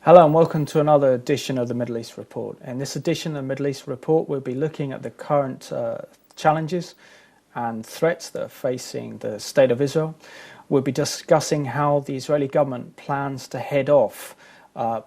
Hello and welcome to another edition of the Middle East Report. In this edition of the Middle East Report, we'll be looking at the current challenges and threats that are facing the State of Israel. We'll be discussing how the Israeli government plans to head off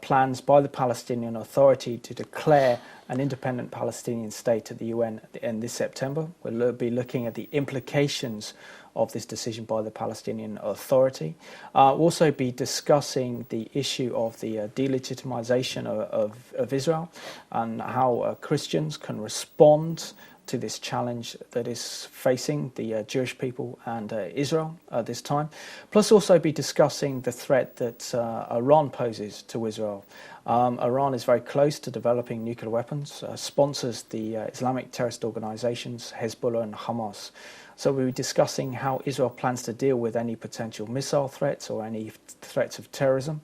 plans by the Palestinian Authority to declare an independent Palestinian state at the UN in this September. We'll be looking at the implications of this decision by the Palestinian Authority. We'll also be discussing the issue of the delegitimization of Israel and how Christians can respond to this challenge that is facing the Jewish people and Israel at this time. Plus also be discussing the threat that Iran poses to Israel. Iran is very close to developing nuclear weapons, sponsors the Islamic terrorist organizations Hezbollah and Hamas. So we'll be discussing how Israel plans to deal with any potential missile threats or any threats of terrorism,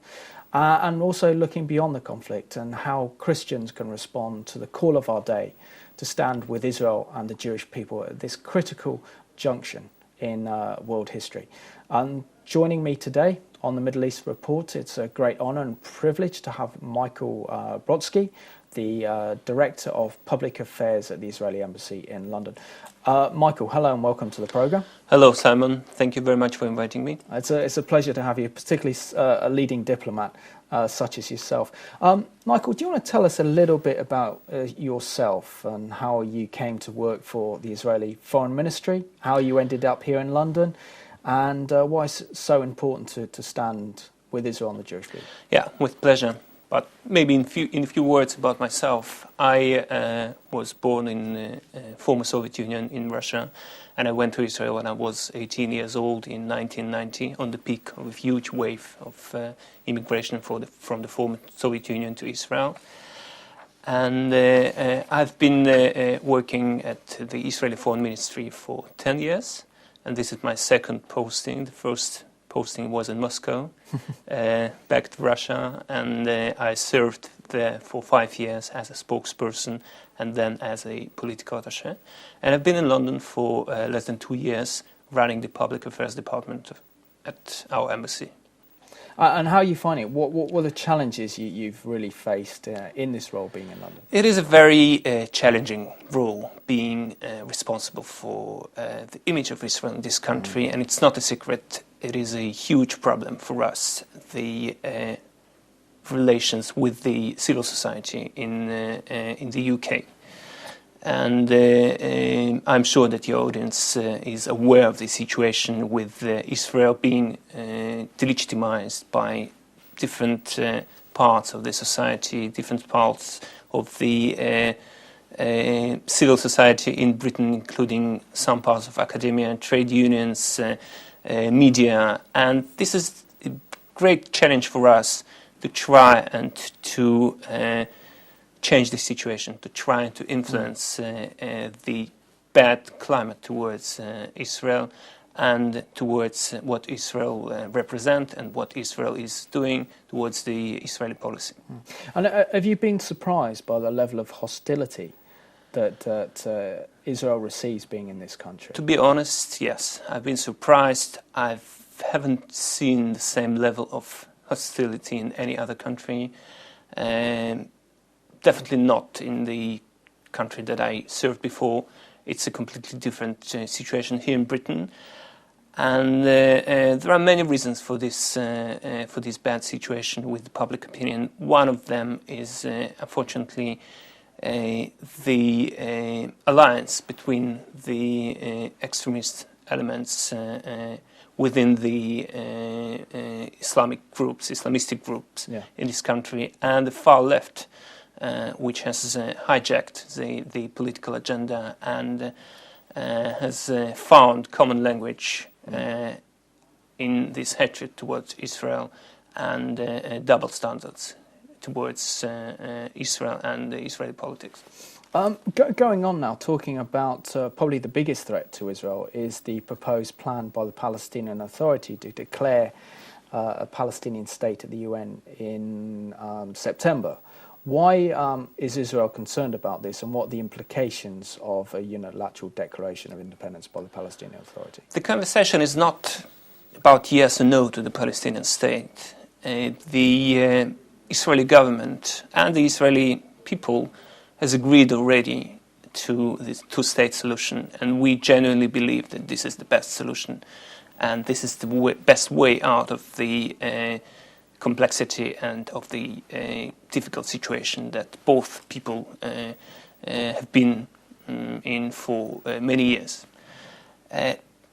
and also looking beyond the conflict and how Christians can respond to the call of our day to stand with Israel and the Jewish people at this critical junction in world history. And joining me today on the Middle East Report, it's a great honour and privilege to have Michael Brodsky, the Director of Public Affairs at the Israeli Embassy in London. Michael, hello and welcome to the programme. Hello, Simon. Thank you very much for inviting me. It's a pleasure to have you, particularly a leading diplomat such as yourself. Michael, do you want to tell us a little bit about yourself and how you came to work for the Israeli Foreign Ministry, how you ended up here in London, and why it's so important to stand with Israel and the Jewish people? Yeah, with pleasure. But maybe in a few words about myself. I was born in the former Soviet Union in Russia, and I went to Israel when I was 18 years old in 1990, on the peak of a huge wave of immigration from the former Soviet Union to Israel. And I've been working at the Israeli Foreign Ministry for 10 years, and this is my second posting. The first posting was in Moscow, back to Russia, and I served there for 5 years as a spokesperson and then as a political attaché. And I've been in London for less than 2 years, running the public affairs department at our embassy. And how are you finding it? What were the challenges you've really faced in this role being in London? It is a very challenging role, being responsible for the image of Israel in this country, and it's not a secret. It is a huge problem for us, the relations with the civil society in the UK. And I'm sure that your audience is aware of the situation with Israel being delegitimized by different parts of the society, different parts of the civil society in Britain, including some parts of academia, trade unions, media. And this is a great challenge for us to try and to change the situation, to try to influence the bad climate towards Israel and towards what Israel represents and what Israel is doing towards the Israeli policy. And have you been surprised by the level of hostility that Israel receives being in this country? To be honest, yes. I've been surprised. I haven't seen the same level of hostility in any other country. Definitely not in the country that I served before. It's a completely different situation here in Britain. And there are many reasons for this bad situation with public opinion. One of them is, unfortunately, the alliance between the extremist elements within the Islamistic groups in this country, and the far left, which has hijacked the political agenda and has found common language in this hatred towards Israel and double standards towards Israel and the Israeli politics. Going on now, talking about probably the biggest threat to Israel is the proposed plan by the Palestinian Authority to declare a Palestinian state at the UN in September. Why is Israel concerned about this, and what are the implications of a unilateral declaration of independence by the Palestinian Authority? The conversation is not about yes or no to the Palestinian state. The Israeli government and the Israeli people has agreed already to this two-state solution, and we genuinely believe that this is the best solution, and this is the best way out of the complexity and of the difficult situation that both people have been in for many years.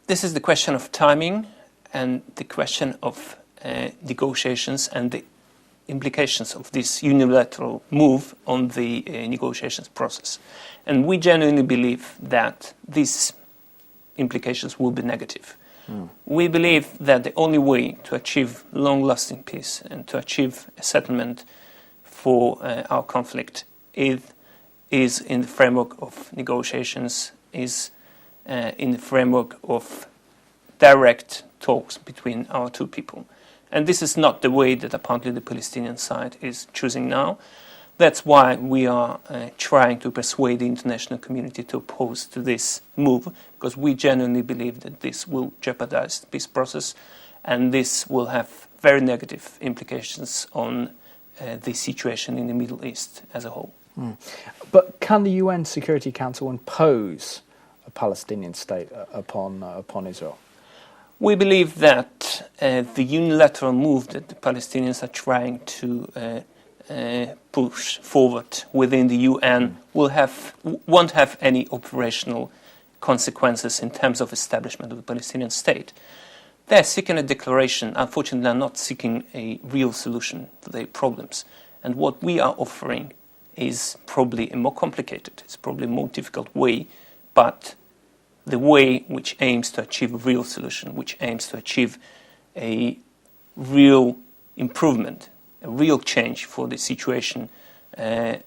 This is the question of timing and the question of negotiations and the implications of this unilateral move on the negotiations process. And we genuinely believe that these implications will be negative. We believe that the only way to achieve long-lasting peace and to achieve a settlement for our conflict is in the framework of negotiations, is in the framework of direct talks between our two people. And this is not the way that apparently the Palestinian side is choosing now. That's why we are trying to persuade the international community to oppose to this move, because we genuinely believe that this will jeopardize the peace process, and this will have very negative implications on the situation in the Middle East as a whole. But can the UN Security Council impose a Palestinian state upon Israel? We believe that the unilateral move that the Palestinians are trying to push forward within the UN won't have any operational consequences in terms of establishment of the Palestinian state. They're seeking a declaration. Unfortunately, they're not seeking a real solution to their problems. And what we are offering is probably a more complicated, it's probably a more difficult way, but the way which aims to achieve a real solution, which aims to achieve a real improvement, a real change for the situation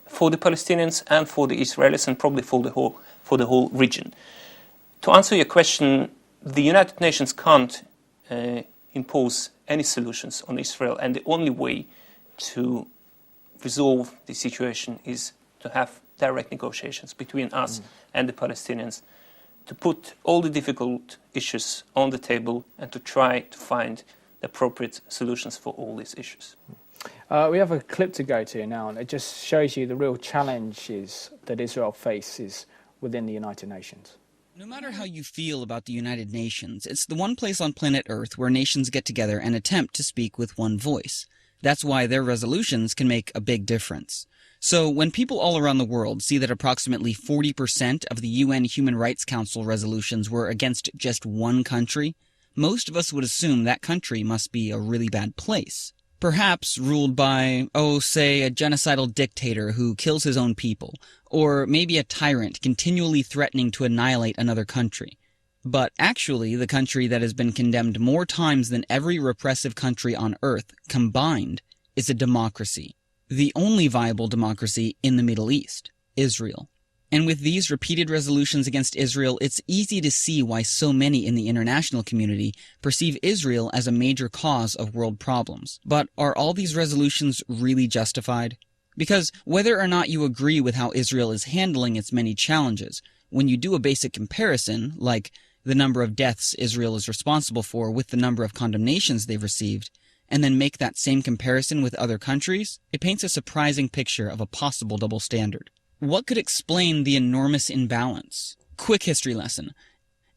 for the Palestinians and for the Israelis, and probably for the whole region. To answer your question, the United Nations can't impose any solutions on Israel, and the only way to resolve the situation is to have direct negotiations between us and the Palestinians, to put all the difficult issues on the table and to try to find the appropriate solutions for all these issues. We have a clip to go to now, and it just shows you the real challenges that Israel faces within the United Nations. No matter how you feel about the United Nations, it's the one place on planet Earth where nations get together and attempt to speak with one voice. That's why their resolutions can make a big difference. So when people all around the world see that approximately 40% of the UN Human Rights Council resolutions were against just one country, most of us would assume that country must be a really bad place. Perhaps ruled by, say, a genocidal dictator who kills his own people, or maybe a tyrant continually threatening to annihilate another country. But actually, the country that has been condemned more times than every repressive country on Earth combined is a democracy. The only viable democracy in the Middle East, Israel. And with these repeated resolutions against Israel, it's easy to see why so many in the international community perceive Israel as a major cause of world problems. But are all these resolutions really justified? Because whether or not you agree with how Israel is handling its many challenges, when you do a basic comparison, like the number of deaths Israel is responsible for with the number of condemnations they've received, and then make that same comparison with other countries, it paints a surprising picture of a possible double standard. What could explain the enormous imbalance? Quick history lesson.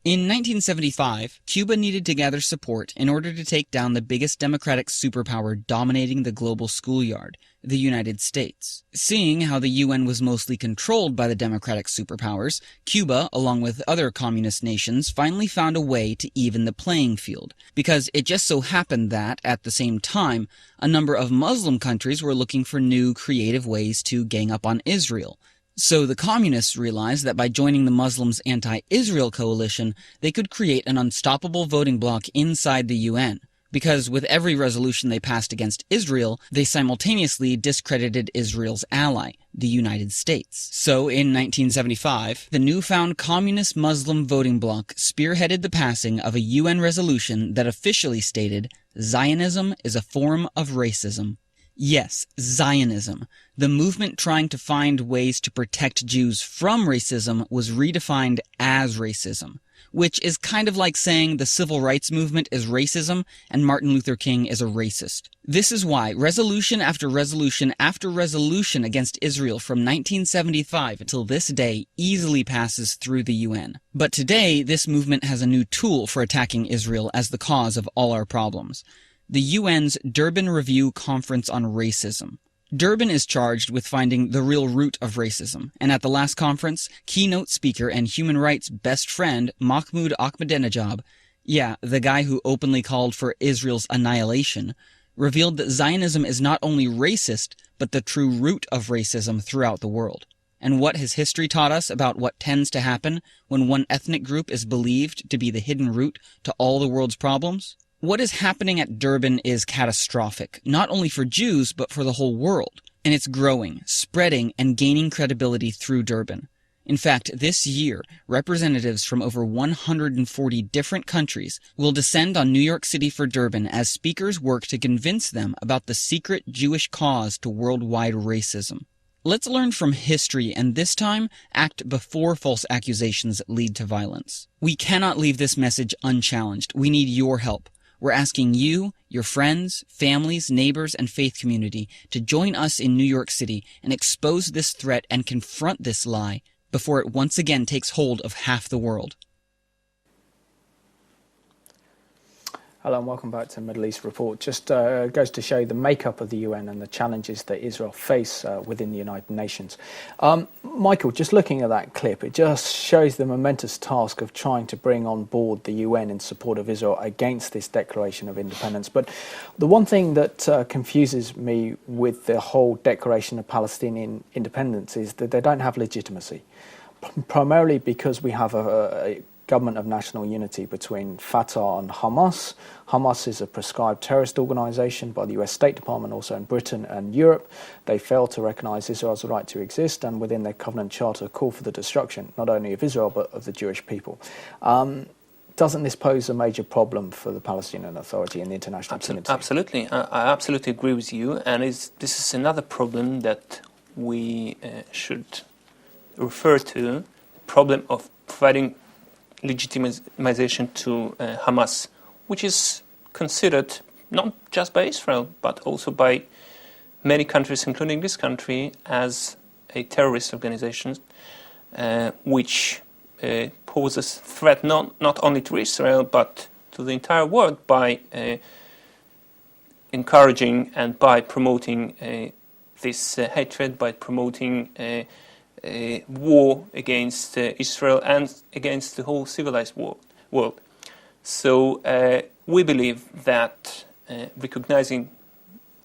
In 1975, Cuba needed to gather support in order to take down the biggest democratic superpower dominating the global schoolyard, the United States. Seeing how the UN was mostly controlled by the democratic superpowers, Cuba, along with other communist nations, finally found a way to even the playing field, because it just so happened that, at the same time, a number of Muslim countries were looking for new, creative ways to gang up on Israel. So the communists realized that by joining the Muslims' anti-Israel coalition, they could create an unstoppable voting bloc inside the UN. Because with every resolution they passed against Israel, they simultaneously discredited Israel's ally, the United States. So in 1975, the newfound communist Muslim voting bloc spearheaded the passing of a UN resolution that officially stated, Zionism is a form of racism. Yes, Zionism. The movement trying to find ways to protect Jews from racism was redefined as racism. which is kind of like saying the civil rights movement is racism and Martin Luther King is a racist. This is why resolution after resolution after resolution against Israel from 1975 until this day easily passes through the UN. But today, this movement has a new tool for attacking Israel as the cause of all our problems: the UN's Durban Review Conference on Racism. Durban is charged with finding the real root of racism, and at the last conference, keynote speaker and human rights best friend Mahmoud Ahmadinejad, yeah, the guy who openly called for Israel's annihilation, revealed that Zionism is not only racist, but the true root of racism throughout the world. And what has history taught us about what tends to happen when one ethnic group is believed to be the hidden root to all the world's problems? What is happening at Durban is catastrophic, not only for Jews, but for the whole world. And it's growing, spreading, and gaining credibility through Durban. In fact, this year, representatives from over 140 different countries will descend on New York City for Durban as speakers work to convince them about the secret Jewish cause to worldwide racism. Let's learn from history and this time act before false accusations lead to violence. We cannot leave this message unchallenged. We need your help. We're asking you, your friends, families, neighbors, and faith community to join us in New York City and expose this threat and confront this lie before it once again takes hold of half the world. Hello and welcome back to Middle East Report. Just goes to show the makeup of the UN and the challenges that Israel face within the United Nations. Michael, just looking at that clip, it just shows the momentous task of trying to bring on board the UN in support of Israel against this Declaration of Independence. But the one thing that confuses me with the whole Declaration of Palestinian Independence is that they don't have legitimacy, primarily because we have a government of national unity between Fatah and Hamas. Hamas is a prescribed terrorist organisation by the US State Department, also in Britain and Europe. They fail to recognise Israel's right to exist and within their covenant charter call for the destruction, not only of Israel, but of the Jewish people. Doesn't this pose a major problem for the Palestinian Authority and the international community? Absolutely. I absolutely agree with you. And this is another problem that we should refer to, the problem of providing legitimization to Hamas, which is considered not just by Israel, but also by many countries, including this country, as a terrorist organization, which poses threat not only to Israel, but to the entire world by encouraging and by promoting this hatred, by promoting war against Israel and against the whole civilized world. So we believe that recognizing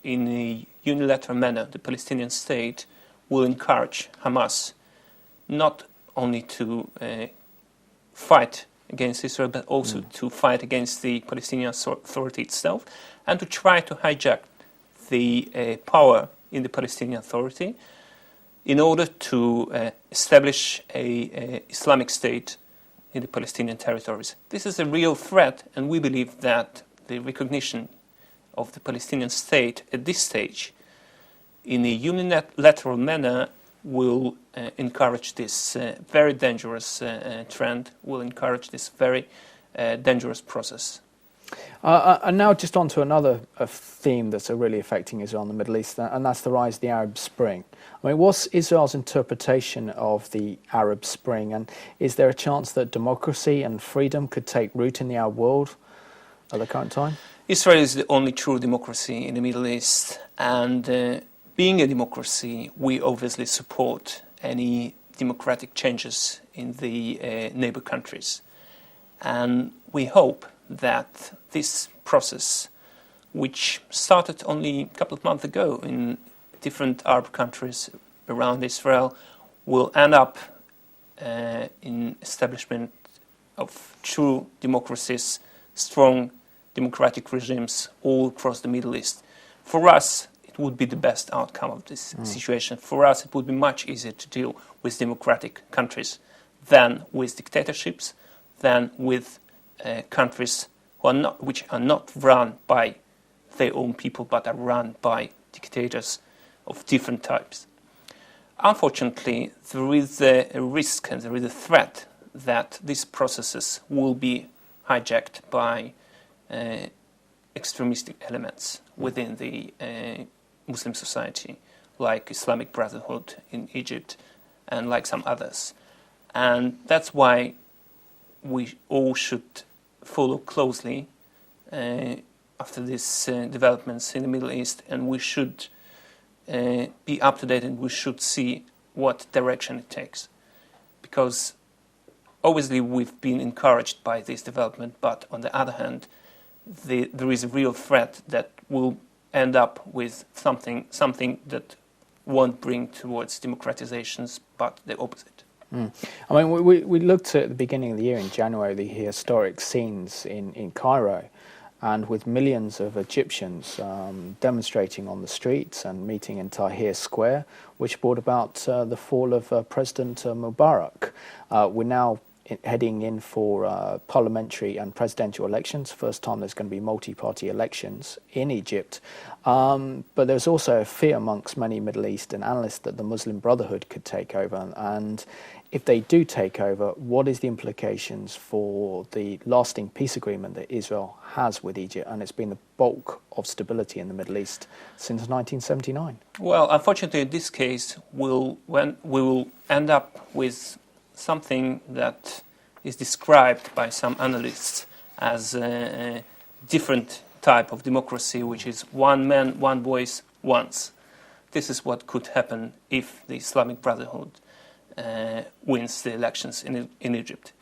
in a unilateral manner the Palestinian state will encourage Hamas not only to fight against Israel, but also to fight against the Palestinian Authority itself, and to try to hijack the power in the Palestinian Authority in order to establish an Islamic State in the Palestinian territories. This is a real threat, and we believe that the recognition of the Palestinian state at this stage in a unilateral manner will encourage this very dangerous trend, will encourage this very dangerous process. And now just on to another theme that's really affecting Israel in the Middle East, and that's the rise of the Arab Spring. I mean, what's Israel's interpretation of the Arab Spring, and is there a chance that democracy and freedom could take root in the Arab world at the current time? Israel is the only true democracy in the Middle East, and being a democracy, we obviously support any democratic changes in the neighbor countries. And we hope that this process, which started only a couple of months ago in different Arab countries around Israel, will end up in establishment of true democracies, strong democratic regimes all across the Middle East. For us, it would be the best outcome of this situation. For us, it would be much easier to deal with democratic countries than with dictatorships, than with countries which are not run by their own people, but are run by dictators of different types. Unfortunately, there is a risk and there is a threat that these processes will be hijacked by extremistic elements within the Muslim society, like Islamic Brotherhood in Egypt and like some others. And that's why we all should follow closely after these developments in the Middle East, and we should be up to date, and we should see what direction it takes. Because obviously we've been encouraged by this development, but on the other hand, there is a real threat that will end up with something that won't bring towards democratizations, but the opposite. I mean, we looked at the beginning of the year in January, the historic scenes in Cairo, and with millions of Egyptians demonstrating on the streets and meeting in Tahrir Square, which brought about the fall of President Mubarak. We're now heading in for parliamentary and presidential elections. First time there's going to be multi-party elections in Egypt. But there's also a fear amongst many Middle Eastern analysts that the Muslim Brotherhood could take over. And if they do take over, what is the implications for the lasting peace agreement that Israel has with Egypt? And it's been the bulk of stability in the Middle East since 1979. Well, unfortunately, in this case, we will end up with something that is described by some analysts as a different type of democracy, which is one man, one voice, once. This is what could happen if the Islamic Brotherhood wins the elections in Egypt.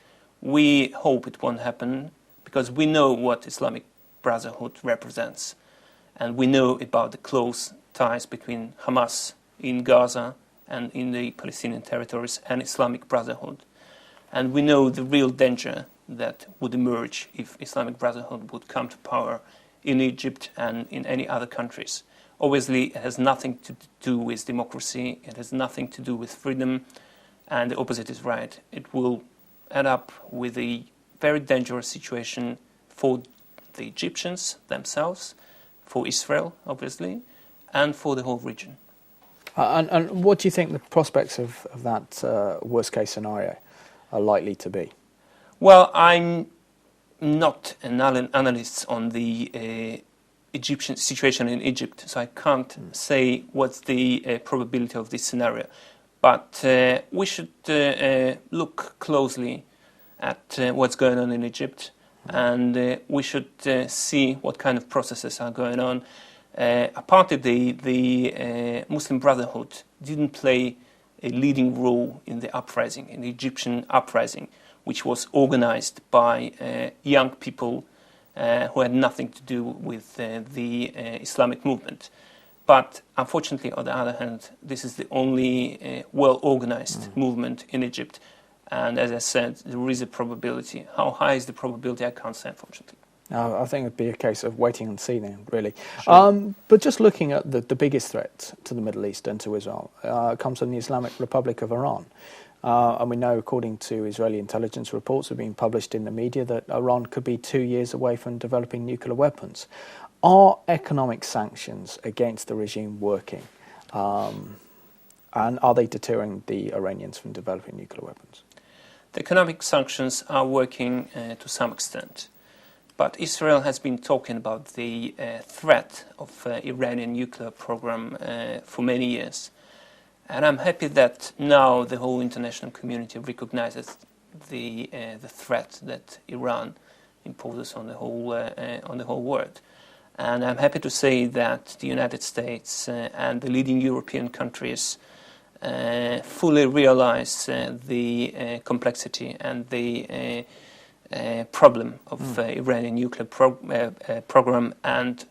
We hope it won't happen because we know what Islamic Brotherhood represents, and we know about the close ties between Hamas in Gaza and in the Palestinian territories and Islamic Brotherhood. And we know the real danger that would emerge if Islamic Brotherhood would come to power in Egypt and in any other countries. Obviously, it has nothing to do with democracy, it has nothing to do with freedom, and the opposite is right. It will end up with a very dangerous situation for the Egyptians themselves, for Israel, obviously, and for the whole region. And what do you think the prospects of that worst-case scenario are likely to be? Well, I'm not an analyst on the Egyptian situation in Egypt, so I can't say what's the probability of this scenario. But we should look closely at what's going on in Egypt, and we should see what kind of processes are going on. Apparently, the Muslim Brotherhood didn't play a leading role in the uprising, in the Egyptian uprising, which was organized by young people who had nothing to do with the Islamic movement. But unfortunately, on the other hand, this is the only well-organized movement in Egypt. And as I said, there is a probability. How high is the probability? I can't say, unfortunately. I think it'd be a case of waiting and see then, really. Sure. But just looking at the biggest threat to the Middle East and to Israel comes from the Islamic Republic of Iran. And we know, according to Israeli intelligence reports that are being published in the media, that Iran could be 2 years away from developing nuclear weapons. Are economic sanctions against the regime working? And are they deterring the Iranians from developing nuclear weapons? The economic sanctions are working to some extent. But Israel has been talking about the threat of Iranian nuclear program for many years. And I'm happy that now the whole international community recognizes the threat that Iran imposes on the whole world. And I'm happy to say that the United States and the leading European countries fully realize the complexity and the problem of Iranian nuclear program and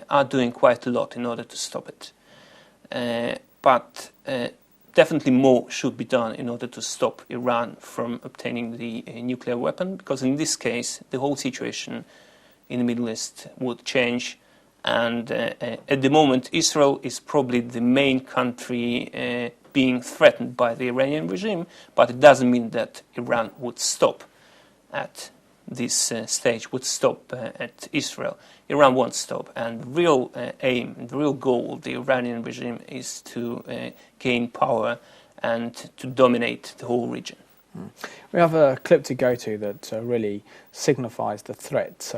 are doing quite a lot in order to stop it. But definitely more should be done in order to stop Iran from obtaining the nuclear weapon, because in this case the whole situation in the Middle East would change. And at the moment Israel is probably the main country being threatened by the Iranian regime, but it doesn't mean that Iran would stop at this stage, would stop at Israel. Iran won't stop, and the real aim, the real goal of the Iranian regime is to gain power and to dominate the whole region. We have a clip to go to that really signifies the threat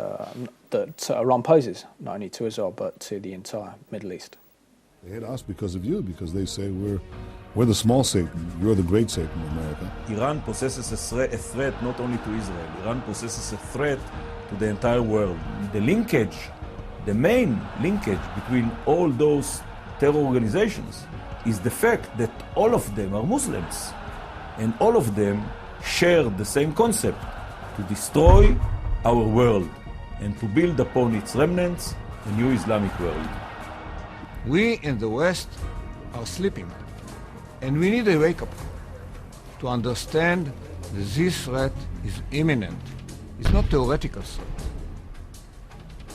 that Iran poses, not only to Israel but to the entire Middle East. They hate us because of you, because they say we're the small Satan, you're the great Satan, America. Iran possesses a threat not only to Israel, Iran possesses a threat to the entire world. The linkage, the main linkage between all those terror organizations is the fact that all of them are Muslims, and all of them share the same concept, to destroy our world and to build upon its remnants a new Islamic world. We in the West are sleeping, and we need a wake-up to understand that this threat is imminent. It's not theoretical threat.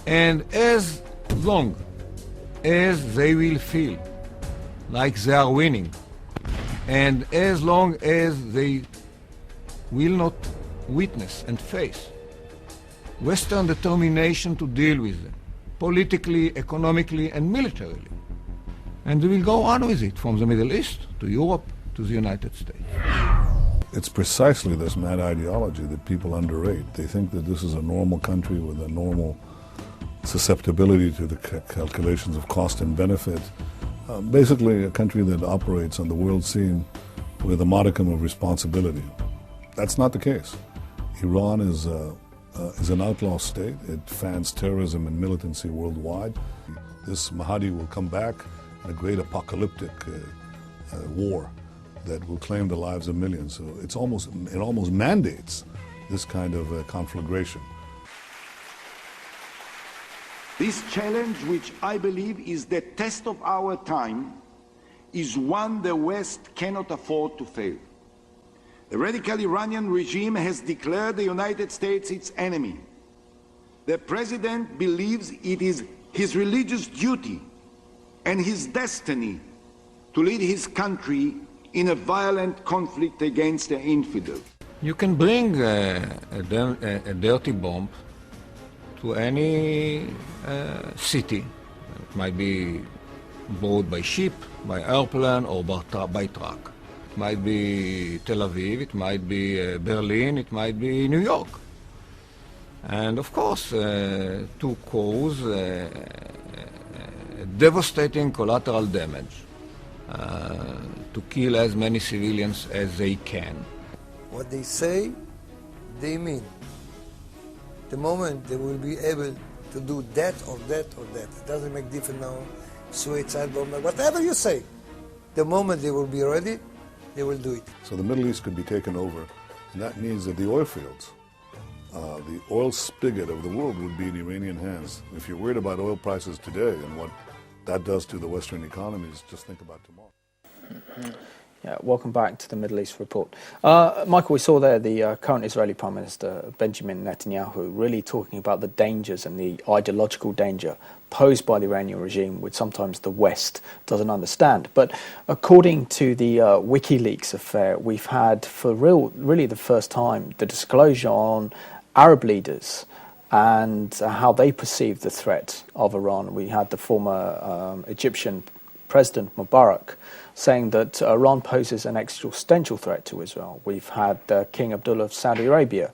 And as long as they will feel like they are winning, and as long as they will not witness and face Western determination to deal with them, politically, economically, and militarily, and they will go on with it from the Middle East to Europe to the United States. It's precisely this mad ideology that people underrate. They think that this is a normal country with a normal susceptibility to the calculations of cost and benefit. Basically a country that operates on the world scene with a modicum of responsibility. That's not the case. Iran is an outlaw state. It fans terrorism and militancy worldwide. This Mahdi will come back in a great apocalyptic war that will claim the lives of millions. So it almost mandates this kind of conflagration. This challenge, which I believe is the test of our time, is one the West cannot afford to fail. The radical Iranian regime has declared the United States its enemy. The president believes it is his religious duty and his destiny to lead his country in a violent conflict against the infidel. You can bring a dirty bomb to any city. It might be brought by ship, by airplane, or by truck. It might be Tel Aviv, it might be Berlin, it might be New York. And of course, to cause devastating collateral damage, to kill as many civilians as they can. What they say, they mean. The moment they will be able to do that or that or that, it doesn't make difference now, suicide bomb, whatever you say, the moment they will be ready, they will do it. So the Middle East could be taken over, and that means that the oil fields, the oil spigot of the world would be in Iranian hands. If you're worried about oil prices today and what that does to the Western economies, just think about tomorrow. Yeah, welcome back to the Middle East Report. Michael, we saw there the current Israeli Prime Minister, Benjamin Netanyahu, really talking about the dangers and the ideological danger posed by the Iranian regime, which sometimes the West doesn't understand. But according to the WikiLeaks affair, we've had for really the first time the disclosure on Arab leaders and how they perceive the threat of Iran. We had the former Egyptian President Mubarak saying that Iran poses an existential threat to Israel. We've had King Abdullah of Saudi Arabia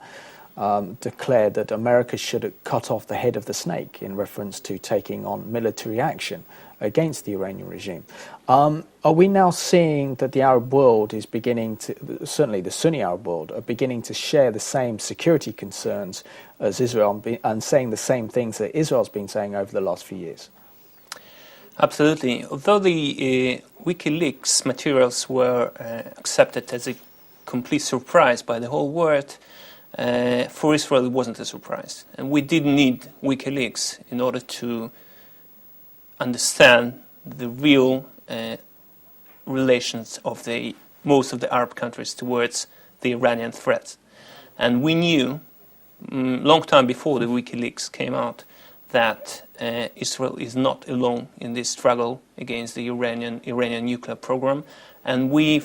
declare that America should cut off the head of the snake in reference to taking on military action against the Iranian regime. Are we now seeing that the Arab world is beginning to, certainly the Sunni Arab world, are beginning to share the same security concerns as Israel and saying the same things that Israel's been saying over the last few years? Absolutely. Although the WikiLeaks materials were accepted as a complete surprise by the whole world, for Israel it wasn't a surprise. And we didn't need WikiLeaks in order to understand the real relations of most of the Arab countries towards the Iranian threat. And we knew, long time before the WikiLeaks came out, that Israel is not alone in this struggle against the Iranian nuclear program. And we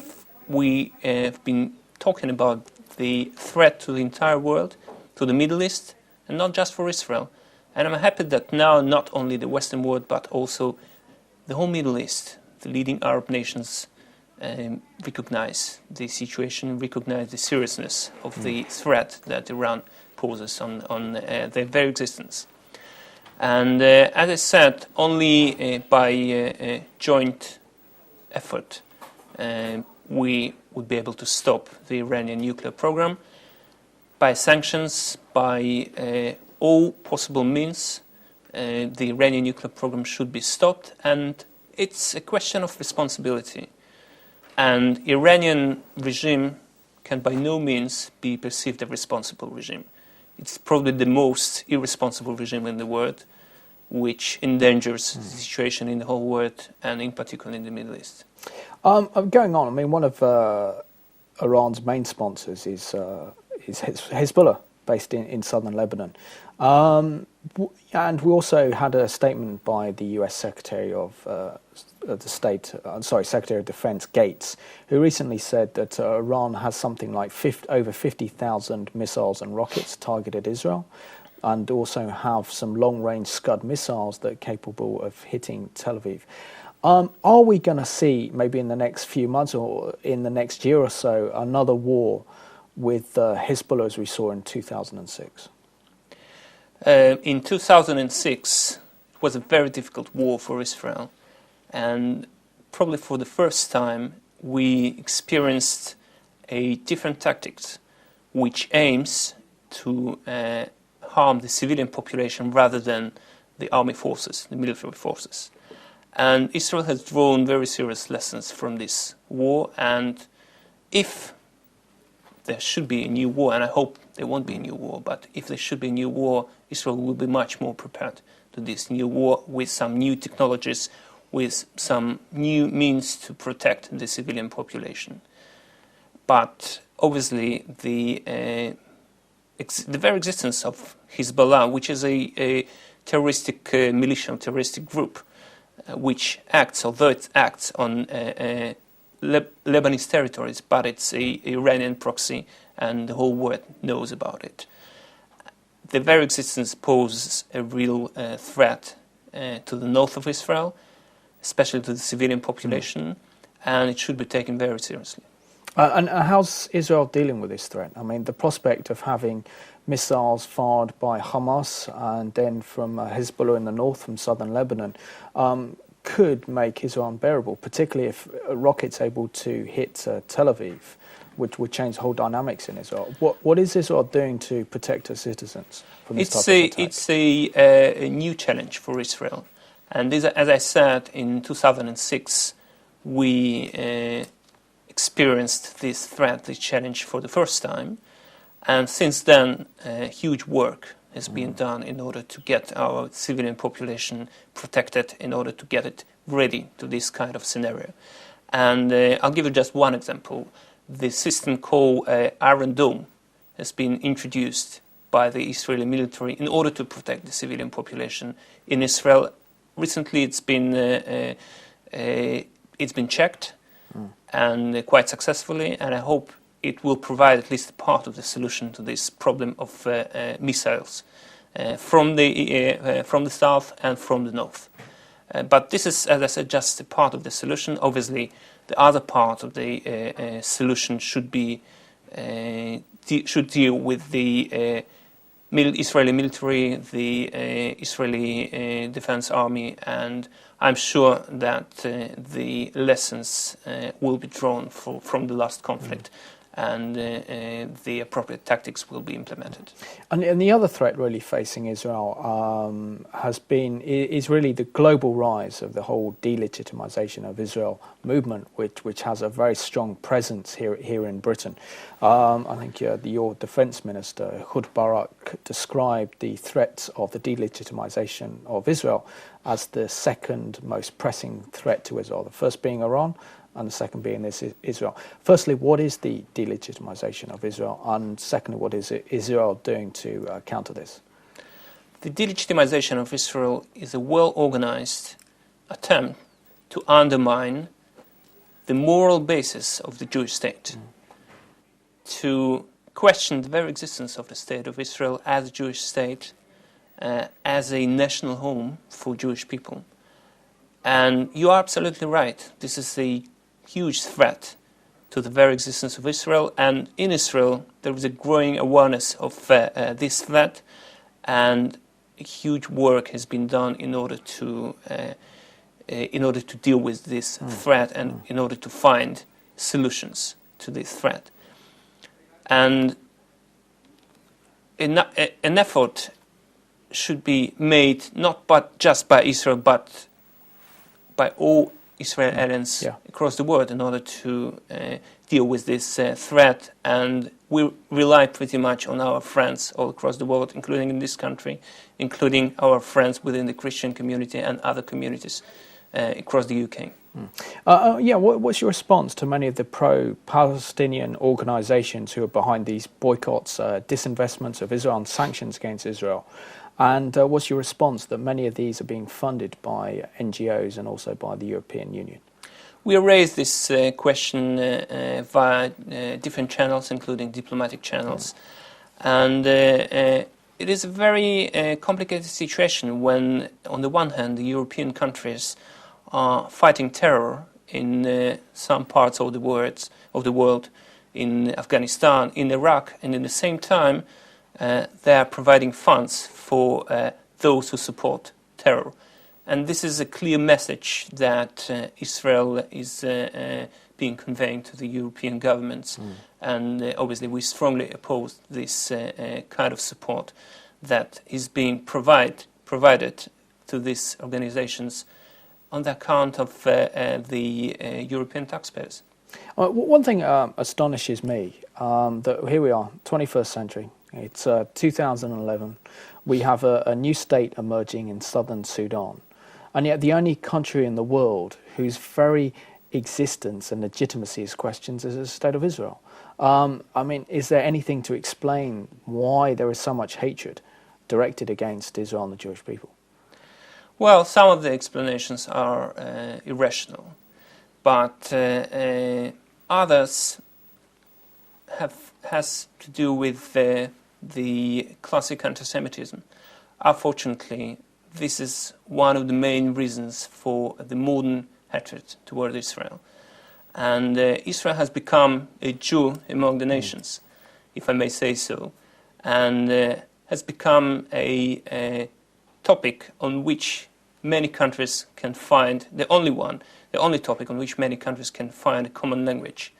have been talking about the threat to the entire world, to the Middle East, and not just for Israel. And I'm happy that now not only the Western world, but also the whole Middle East, the leading Arab nations, recognize the situation, recognize the seriousness of the threat that Iran poses on their very existence. And as I said, only by joint effort we would be able to stop the Iranian nuclear program. By sanctions, by all possible means, the Iranian nuclear program should be stopped, and it's a question of responsibility. And Iranian regime can by no means be perceived as a responsible regime. It's probably the most irresponsible regime in the world, which endangers the situation in the whole world and in particular in the Middle East. Going on, I mean, one of Iran's main sponsors is Hezbollah, based in southern Lebanon. And we also had a statement by the U.S. Secretary of Secretary of Defense Gates, who recently said that Iran has something like over 50,000 missiles and rockets targeted Israel, and also have some long-range Scud missiles that are capable of hitting Tel Aviv. Are we going to see, maybe in the next few months or in the next year or so, another war with Hezbollah as we saw in 2006? In 2006, it was a very difficult war for Israel. And probably for the first time, we experienced a different tactics, which aims to harm the civilian population rather than the army forces, the military forces. And Israel has drawn very serious lessons from this war. And if there should be a new war, and I hope there won't be a new war, but if there should be a new war, Israel will be much more prepared to this new war with some new technologies, with some new means to protect the civilian population. But obviously the very existence of Hezbollah, which is a terroristic militia, terroristic group, which acts, although it acts on Lebanese territories, but it's a Iranian proxy, and the whole world knows about it. The very existence poses a real threat to the north of Israel, especially to the civilian population, and it should be taken very seriously. And how's Israel dealing with this threat? I mean, the prospect of having missiles fired by Hamas and then from Hezbollah in the north, from southern Lebanon, could make Israel unbearable, particularly if a rocket's able to hit Tel Aviv, which would change the whole dynamics in Israel. What is Israel doing to protect its citizens from this type of attack? It's a new challenge for Israel. And as I said, in 2006, we experienced this threat, this challenge for the first time. And since then, huge work has been done in order to get our civilian population protected, in order to get it ready to this kind of scenario. And I'll give you just one example. The system called Iron Dome has been introduced by the Israeli military in order to protect the civilian population in Israel. Recently, it's been checked and quite successfully, and I hope it will provide at least part of the solution to this problem of missiles from the south and from the north. But this is, as I said, just a part of the solution. Obviously, the other part of the solution should deal with the Israeli military, the Israeli Defense Army, and I'm sure that the lessons will be drawn from the last conflict, and the appropriate tactics will be implemented. And the other threat really facing Israel is really the global rise of the whole delegitimization of Israel movement, which has a very strong presence here in Britain. I think your defense minister, Ehud Barak, described the threats of the delegitimization of Israel as the second most pressing threat to Israel, the first being Iran, and the second being Israel. Firstly, what is the delegitimization of Israel? And secondly, what is Israel doing to counter this? The delegitimization of Israel is a well-organized attempt to undermine the moral basis of the Jewish state, to question the very existence of the state of Israel as a Jewish state, as a national home for Jewish people. And you are absolutely right. This is huge threat to the very existence of Israel, and in Israel there is a growing awareness of this threat, and huge work has been done in order to deal with this threat and in order to find solutions to this threat. And an effort should be made not just by Israel, but by all Israelis across the world in order to deal with this threat. And we rely pretty much on our friends all across the world, including in this country, including our friends within the Christian community and other communities across the UK. What's your response to many of the pro-Palestinian organisations who are behind these boycotts, disinvestments of Israel and sanctions against Israel? And what's your response that many of these are being funded by NGOs and also by the European Union? We raised this question via different channels, including diplomatic channels. And it is a very complicated situation when, on the one hand, the European countries are fighting terror in some parts of the world, in Afghanistan, in Iraq, and at the same time they are providing funds for those who support terror. And this is a clear message that Israel is being conveying to the European governments. And obviously we strongly oppose this kind of support that is being provided to these organizations on the account of the European taxpayers. One thing astonishes me, that here we are, 21st century, it's 2011, we have a new state emerging in southern Sudan, and yet the only country in the world whose very existence and legitimacy is questioned is the State of Israel. I mean, is there anything to explain why there is so much hatred directed against Israel and the Jewish people? Well, some of the explanations are irrational, but others has to do with the classic anti-Semitism. Unfortunately, this is one of the main reasons for the modern hatred toward Israel. And Israel has become a Jew among the nations, if I may say so, and has become a topic on which many countries can find, the only topic on which many countries can find a common language.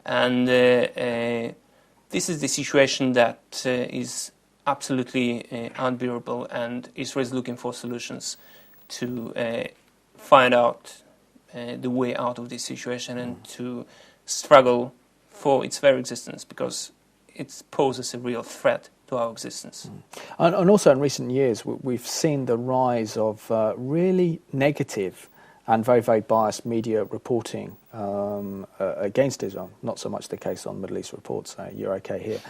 And this is the situation that is absolutely unbearable, and Israel is looking for solutions to find out the way out of this situation and to struggle for its very existence, because it poses a real threat to our existence. And also in recent years we've seen the rise of really negative and very, very biased media reporting against Israel. Not so much the case on Middle East Reports, you're okay here.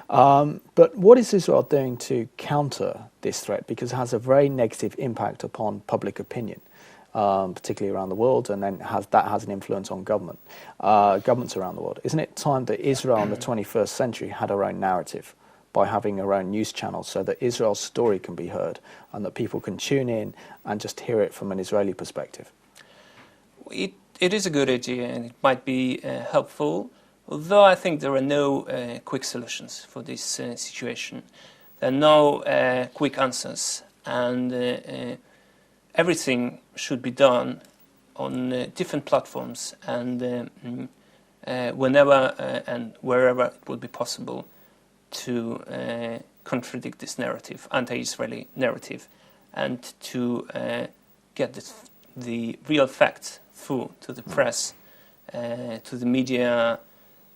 But what is Israel doing to counter this threat? Because it has a very negative impact upon public opinion, particularly around the world, and then that has an influence on governments around the world. Isn't it time that Israel in the 21st century had her own narrative by having her own news channels, so that Israel's story can be heard and that people can tune in and just hear it from an Israeli perspective? It is a good idea, and it might be helpful, although I think there are no quick solutions for this situation. There are no quick answers, and everything should be done on different platforms, and whenever and wherever it would be possible to contradict this narrative, anti-Israeli narrative, and to get the real facts through to the press, to the media,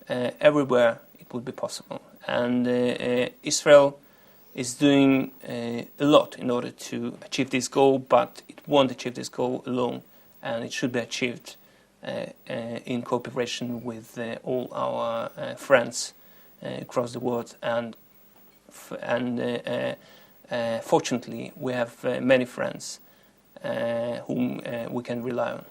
everywhere it would be possible. And Israel is doing a lot in order to achieve this goal, but it won't achieve this goal alone, and it should be achieved in cooperation with all our friends across the world. And fortunately, we have many friends whom we can rely on.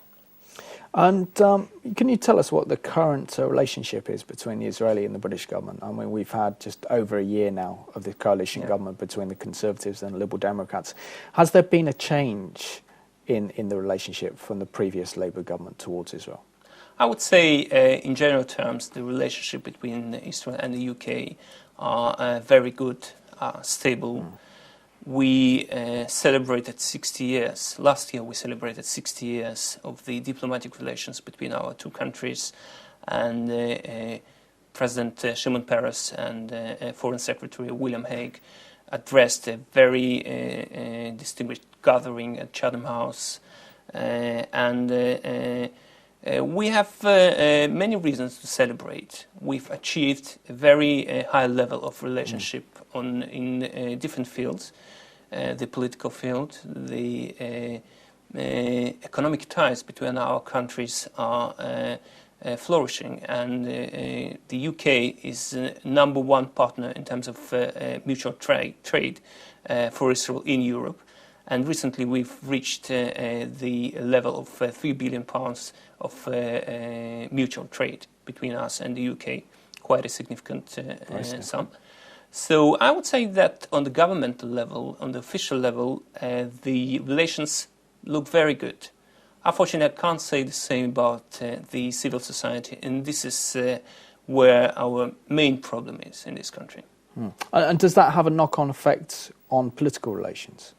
And can you tell us what the current relationship is between the Israeli and the British government? I mean, we've had just over a year now of the coalition government between the Conservatives and the Liberal Democrats. Has there been a change in the relationship from the previous Labour government towards Israel? I would say, in general terms, the relationship between Israel and the UK are very good, stable. We celebrated 60 years. Last year we celebrated 60 years of the diplomatic relations between our two countries, and President Shimon Peres and Foreign Secretary William Hague addressed a very distinguished gathering at Chatham House, and we have many reasons to celebrate. We've achieved a very high level of relationship in different fields. The political field, the economic ties between our countries are flourishing, and the UK is number one partner in terms of mutual trade for Israel in Europe. And recently we've reached the level of £3 billion of mutual trade between us and the UK, quite a significant sum. So I would say that on the governmental level, on the official level, the relations look very good. Unfortunately, I can't say the same about the civil society, and this is where our main problem is in this country. And does that have a knock-on effect on political relations?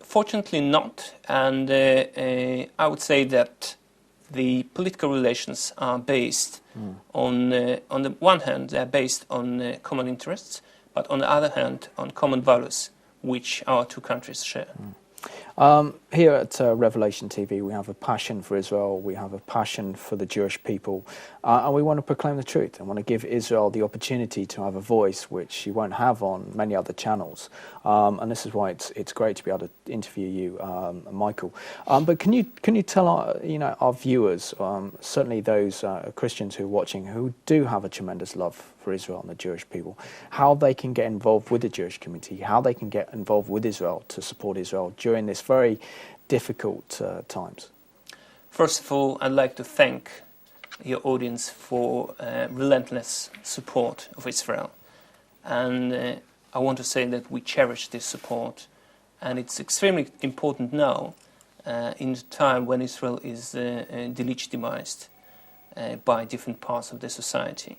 Fortunately not, and I would say that the political relations are based on the one hand, they're based on common interests, but on the other hand, on common values, which our two countries share. Here at Revelation TV, we have a passion for Israel, we have a passion for the Jewish people, and we want to proclaim the truth and want to give Israel the opportunity to have a voice which you won't have on many other channels. And this is why it's great to be able to interview you, Michael. But can you tell our viewers, certainly those Christians who are watching, who do have a tremendous love for Israel and the Jewish people, how they can get involved with the Jewish community, how they can get involved with Israel to support Israel during this very difficult times? First of all, I'd like to thank your audience for relentless support of Israel. And I want to say that we cherish this support. And it's extremely important now, in the time when Israel is delegitimized by different parts of the society.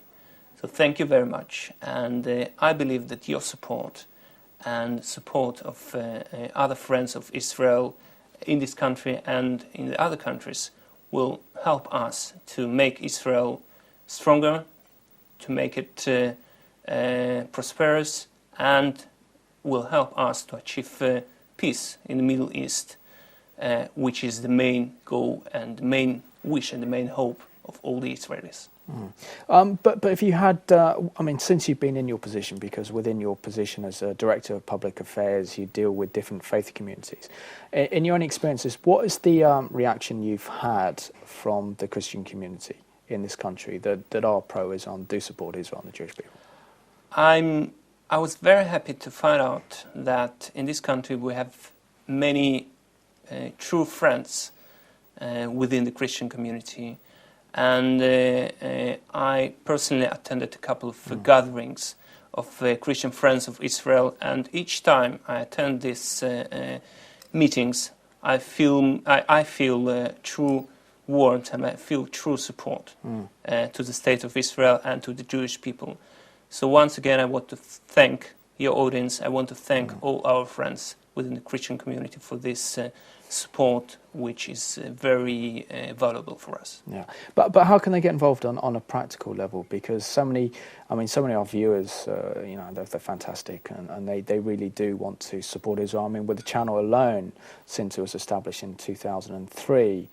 So thank you very much. And I believe that your support and support of other friends of Israel in this country and in the other countries will help us to make Israel stronger, to make it prosperous, and will help us to achieve peace in the Middle East, which is the main goal and the main wish and the main hope of all the Israelis. But if you had, since you've been in your position, because within your position as a Director of Public Affairs, you deal with different faith communities. In your own experiences, what is the reaction you've had from the Christian community in this country that are pro-Islam, do support Israel and the Jewish people? I was very happy to find out that in this country we have many true friends within the Christian community. And I personally attended a couple of gatherings of Christian Friends of Israel, and each time I attend these meetings, I feel true warmth and I feel true support to the state of Israel and to the Jewish people. So once again, I want to thank your audience. I want to thank all our friends within the Christian community for this support, which is very valuable for us. Yeah, but how can they get involved on a practical level? Because so many of our viewers, they're fantastic, and they really do want to support Israel. I mean, with the channel alone, since it was established in 2003,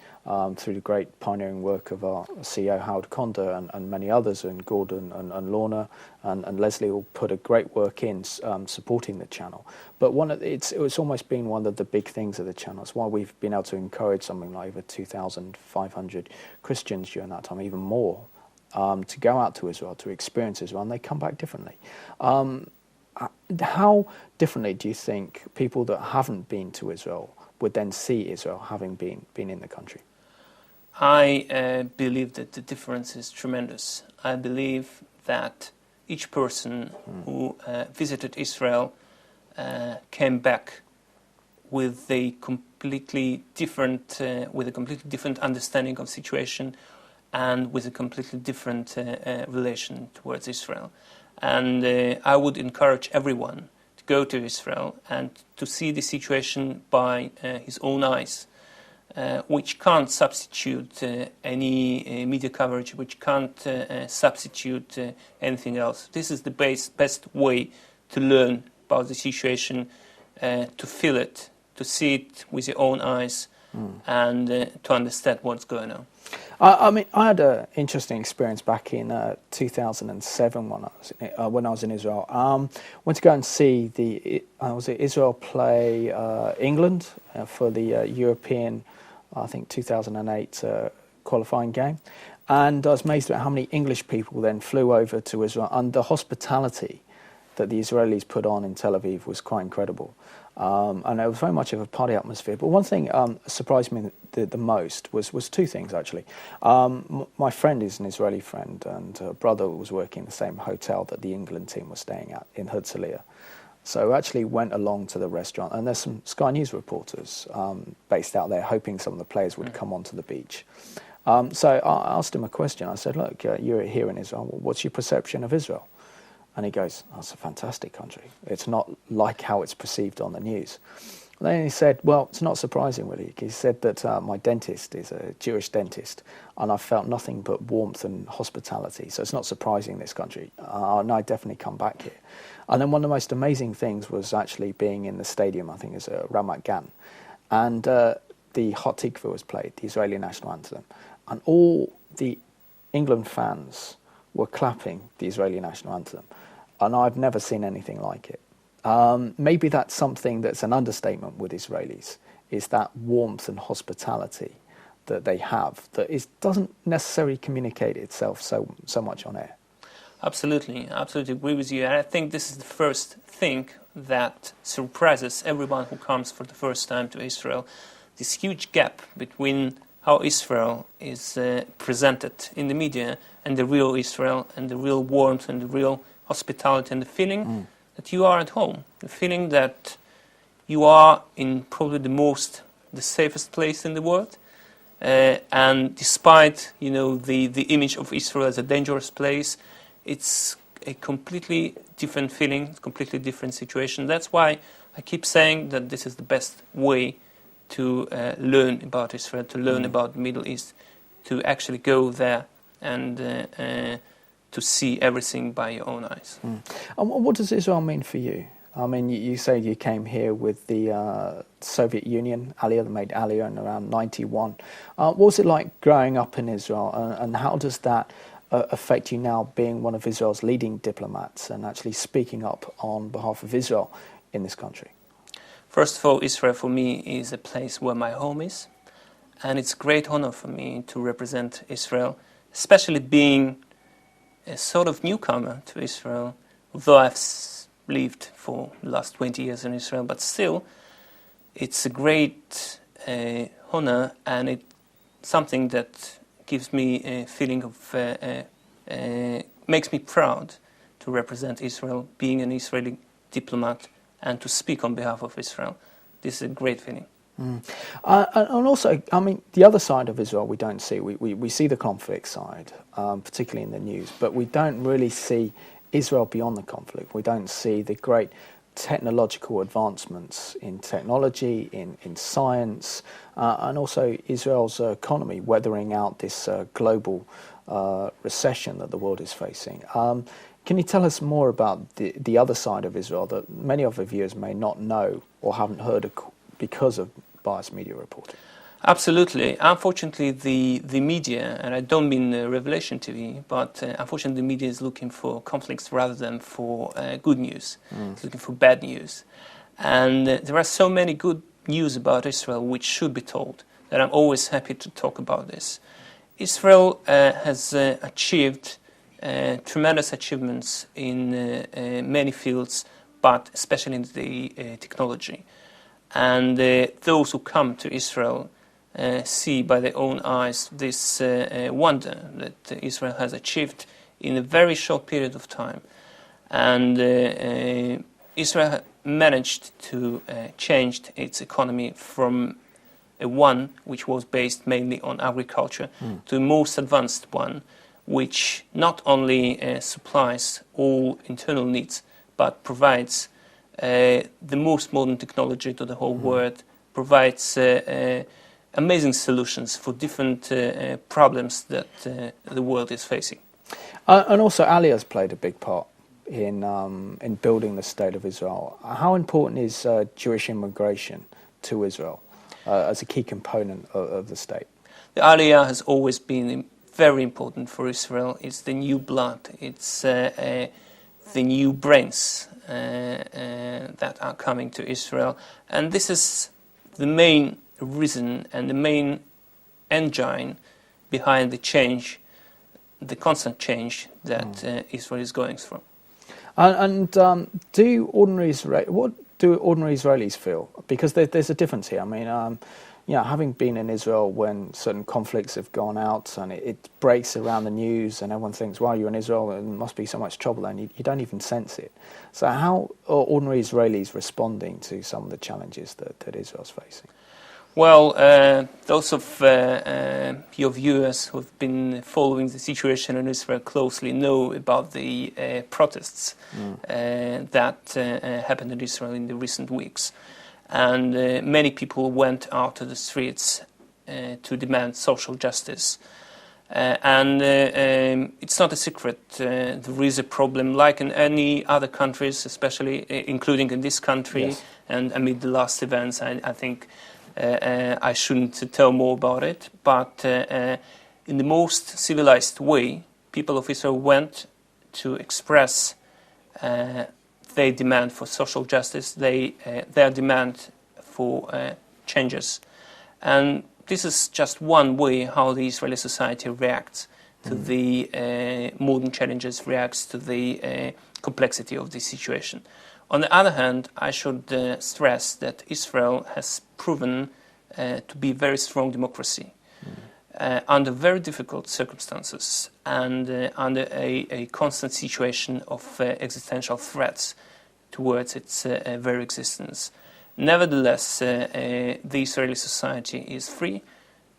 through the great pioneering work of our CEO Howard Conda and many others, and Gordon and Lorna and Leslie all put a great work in supporting the channel. But it's almost been one of the big things of the channel. It's why we've been able to encourage something like over 2,500 Christians during that time, even more, to go out to Israel, to experience Israel, and they come back differently. How differently do you think people that haven't been to Israel would then see Israel, having been in the country? I believe that the difference is tremendous. I believe that each person who visited Israel came back with a completely different understanding of situation, and with a completely different relation towards Israel. And I would encourage everyone to go to Israel and to see the situation by his own eyes, which can't substitute any media coverage, which can't substitute anything else. This is the best way to learn about the situation, to feel it, to see it with your own eyes, and to understand what's going on. I mean, I had an interesting experience back in 2007 when I was in Israel. Went to go and see Israel play England for the European, I think 2008 qualifying game, and I was amazed at how many English people then flew over to Israel, and the hospitality that the Israelis put on in Tel Aviv was quite incredible. And it was very much of a party atmosphere. But one thing surprised me the most was two things, actually. My friend is an Israeli friend, and her brother was working in the same hotel that the England team was staying at in Herzliya. So I actually went along to the restaurant, and there's some Sky News reporters based out there hoping some of the players would come onto the beach. So I asked him a question. I said, look, you're here in Israel. What's your perception of Israel? And he goes, oh, it's a fantastic country. It's not like how it's perceived on the news. And then he said, well, it's not surprising, really. He said that my dentist is a Jewish dentist, and I've felt nothing but warmth and hospitality. So it's not surprising, this country. And I'd definitely come back here. And then one of the most amazing things was actually being in the stadium, I think it's Ramat Gan. And the Hatikva was played, the Israeli national anthem. And all the England fans were clapping the Israeli national anthem. And I've never seen anything like it. Maybe that's something that's an understatement with Israelis, is that warmth and hospitality that they have that doesn't necessarily communicate itself so much on air. Absolutely agree with you. And I think this is the first thing that surprises everyone who comes for the first time to Israel. This huge gap between how Israel is presented in the media and the real Israel, and the real warmth and the real hospitality, and the feeling that you are at home, the feeling that you are in probably the safest place in the world. And despite the image of Israel as a dangerous place, it's a completely different feeling, completely different situation. That's why I keep saying that this is the best way to learn about Israel, to learn about the Middle East, to actually go there and to see everything by your own eyes. And what does Israel mean for you? I mean, you say you came here with the Soviet Union, Aliyah, that made Aliyah in around 91. What was it like growing up in Israel, and how does that affect you now being one of Israel's leading diplomats and actually speaking up on behalf of Israel in this country? First of all, Israel for me is a place where my home is, and it's a great honor for me to represent Israel, especially being a sort of newcomer to Israel, although I've lived for the last 20 years in Israel, but still, it's a great honor, and it's something that gives me a feeling of, makes me proud to represent Israel, being an Israeli diplomat, and to speak on behalf of Israel. This is a great feeling. And also, I mean, the other side of Israel we don't see. We see the conflict side, particularly in the news, but we don't really see Israel beyond the conflict. We don't see the great technological advancements in technology, in science, and also Israel's economy weathering out this global recession that the world is facing. Can you tell us more about the other side of Israel that many of our viewers may not know or haven't heard of because of biased media reporting? Absolutely. Unfortunately, the media, and I don't mean Revelation TV, but unfortunately the media is looking for conflicts rather than for good news. It's looking for bad news. And there are so many good news about Israel which should be told that I'm always happy to talk about this. Israel has achieved tremendous achievements in many fields, but especially in the technology. And those who come to Israel see by their own eyes this wonder that Israel has achieved in a very short period of time. And Israel managed to change its economy from one which was based mainly on agriculture to a most advanced one, which not only supplies all internal needs, but provides the most modern technology to the whole world, provides amazing solutions for different problems that the world is facing. And also Aliya's played a big part in building the State of Israel. How important is Jewish immigration to Israel as a key component of the state? The Aliyah has always been very important for Israel. It's the new blood, it's the new brains that are coming to Israel. And this is the main reason and the main engine behind the change, the constant change that Israel is going through. And what do ordinary Israelis feel? Because there's a difference here. I mean, having been in Israel when certain conflicts have gone out and it breaks around the news and everyone thinks, well, you're in Israel, there must be so much trouble, and you don't even sense it. So how are ordinary Israelis responding to some of the challenges that Israel's facing? Well, those of your viewers who have been following the situation in Israel closely know about the protests that happened in Israel in the recent weeks. And many people went out to the streets to demand social justice. And it's not a secret. There is a problem, like in any other countries, especially including in this country. Yes. And amid the last events, I think I shouldn't tell more about it. But in the most civilized way, people of Israel went to express their demand for social justice, their demand for changes. And this is just one way how the Israeli society reacts to the modern challenges, reacts to the complexity of the situation. On the other hand, I should stress that Israel has proven to be a very strong democracy under very difficult circumstances and under a constant situation of existential threats towards its very existence. Nevertheless, the Israeli society is free,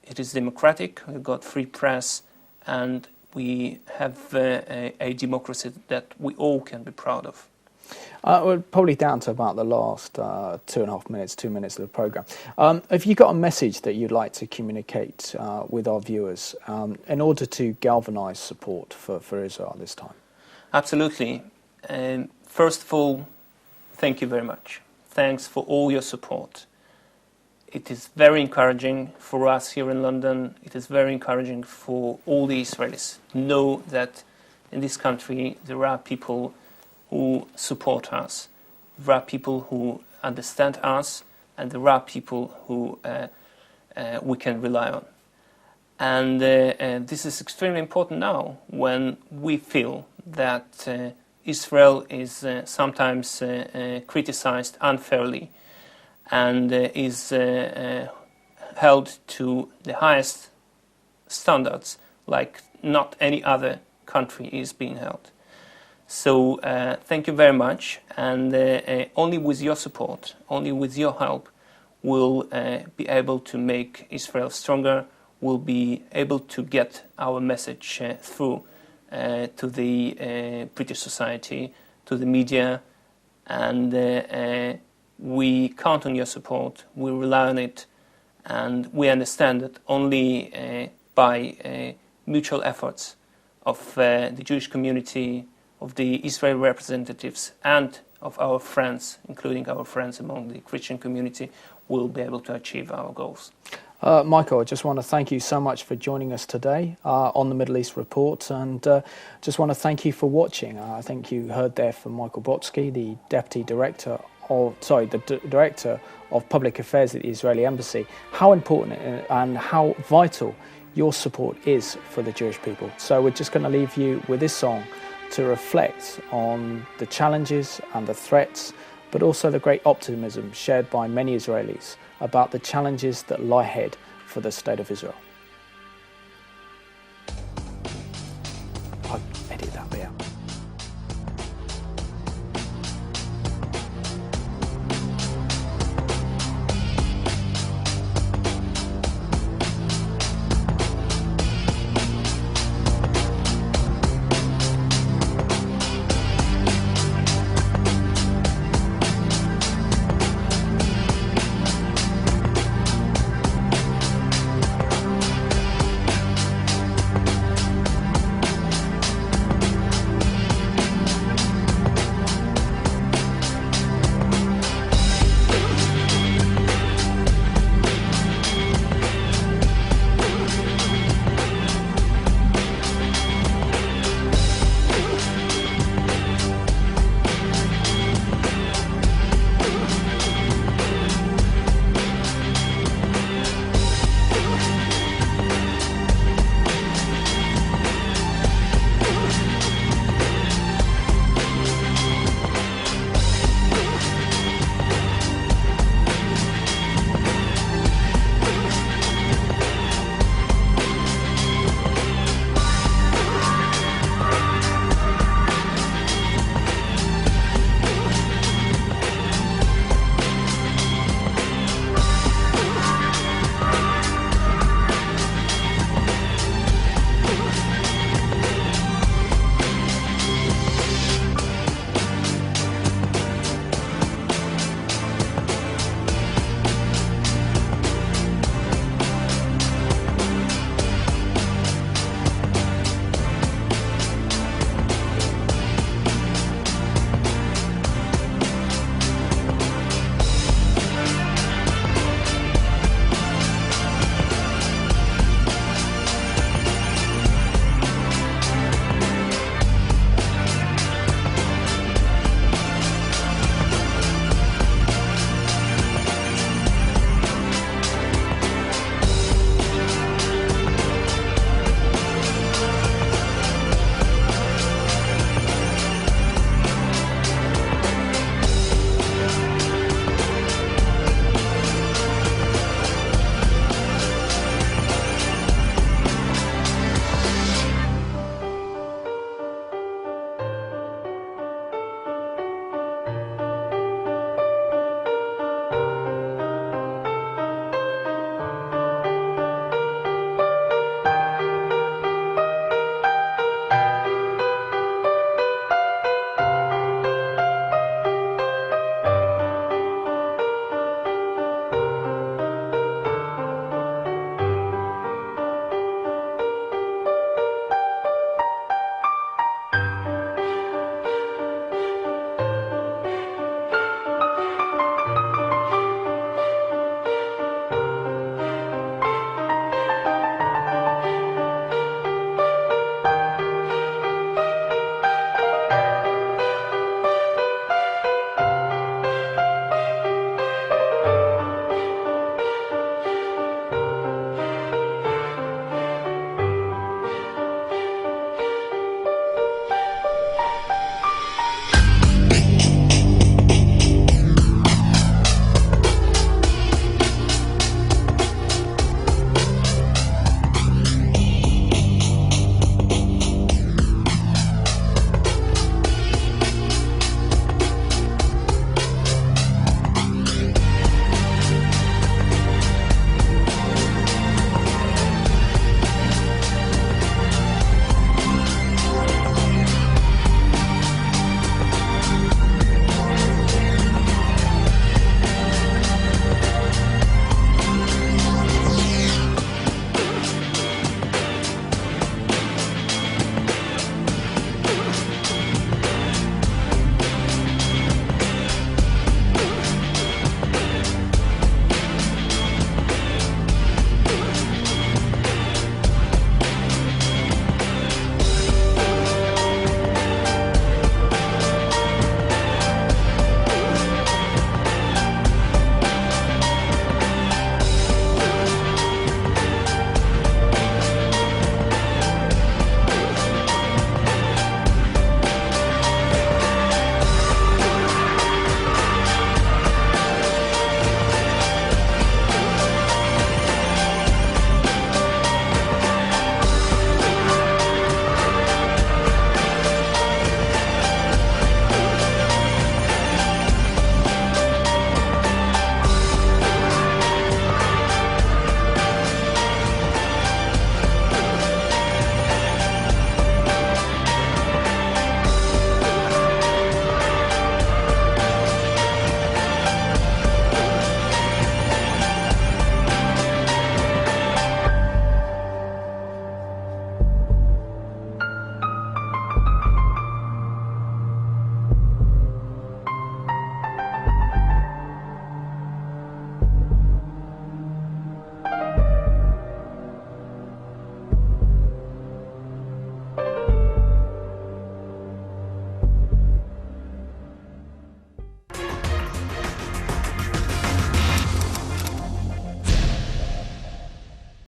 it is democratic, we've got free press, and we have a democracy that we all can be proud of. We're probably down to about the last 2.5 minutes, 2 minutes of the programme. Have you got a message that you'd like to communicate with our viewers in order to galvanise support for Israel this time? Absolutely. First of all, thank you very much. Thanks for all your support. It is very encouraging for us here in London. It is very encouraging for all the Israelis to know that in this country there are people who support us, there are people who understand us, and there are people who we can rely on. And this is extremely important now when we feel that Israel is sometimes criticized unfairly and is held to the highest standards like not any other country is being held. So thank you very much, and only with your support, only with your help, we'll be able to make Israel stronger, we'll be able to get our message through to the British society, to the media, and we count on your support, we rely on it, and we understand that only by mutual efforts of the Jewish community, of the Israeli representatives, and of our friends, including our friends among the Christian community, we'll be able to achieve our goals. Michael, I just want to thank you so much for joining us today on the Middle East Report, and just want to thank you for watching. I think you heard there from Michael Brodsky, the Director of Public Affairs at the Israeli Embassy, how important and how vital your support is for the Jewish people. So we're just going to leave you with this song to reflect on the challenges and the threats, but also the great optimism shared by many Israelis about the challenges that lie ahead for the State of Israel. I'll edit that bit out.